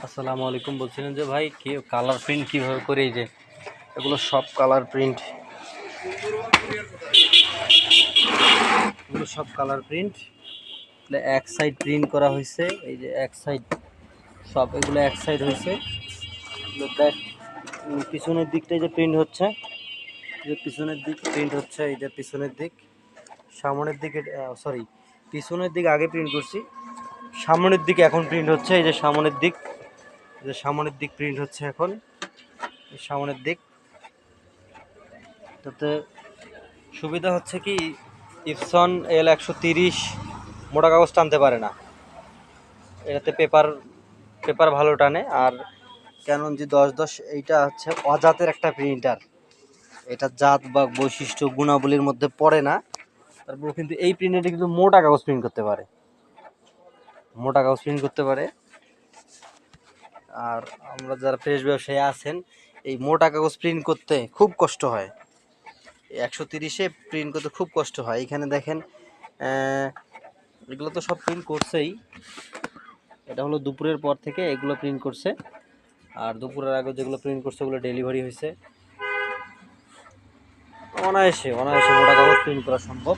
আসসালামু আলাইকুম। বলছিলেন যে ভাই কি কালার প্রিন্ট কিভাবে করে? এই যে এগুলো সব কালার প্রিন্ট, এগুলো সব কালার প্রিন্ট। এক সাইড প্রিন্ট করা হয়েছে, এই যে এক সাইড, সব এগুলো এক সাইড হয়েছে। দেখ পিছনের দিকটাই যে প্রিন্ট হচ্ছে, যে পিছনের দিক প্রিন্ট হচ্ছে, এই যে পিছনের দিক, সামনের দিকে সরি পিছনের দিক আগে প্রিন্ট করছি, সামনের দিকে এখন প্রিন্ট হচ্ছে। এই যে সামনের দিক, যে সামনের দিক প্রিন্ট হচ্ছে এখন, সামনের দিক। তাতে সুবিধা হচ্ছে কি, ইপসন L130 মোটা কাগজ টানতে পারে না, এটাতে পেপার পেপার ভালো টানে। আর ক্যানন G1010 এইটা হচ্ছে অজাতের একটা প্রিন্টার, এটা জাত বা বৈশিষ্ট্য গুণাবলীর মধ্যে পড়ে না। তারপর কিন্তু এই প্রিন্টারটা কিন্তু মোটা কাগজ প্রিন্ট করতে পারে, মোটা কাগজ প্রিন্ট করতে পারে। আর আমরা যারা ফ্রেশ ব্যবসায়ী আছেন, এই মোটা কাগজ প্রিন্ট করতে খুব কষ্ট হয়, 130-এ প্রিন্ট করতে খুব কষ্ট হয়। এখানে দেখেন এগুলো তো সব প্রিন্ট করছেই, এটা হলো দুপুরের পর থেকে এগুলো প্রিন্ট করছে। আর দুপুরের আগে যেগুলো প্রিন্ট করছে ওগুলো ডেলিভারি হয়েছে। অনায়াসে অনায়াসে মোটা কাগজ প্রিন্ট করা সম্ভব।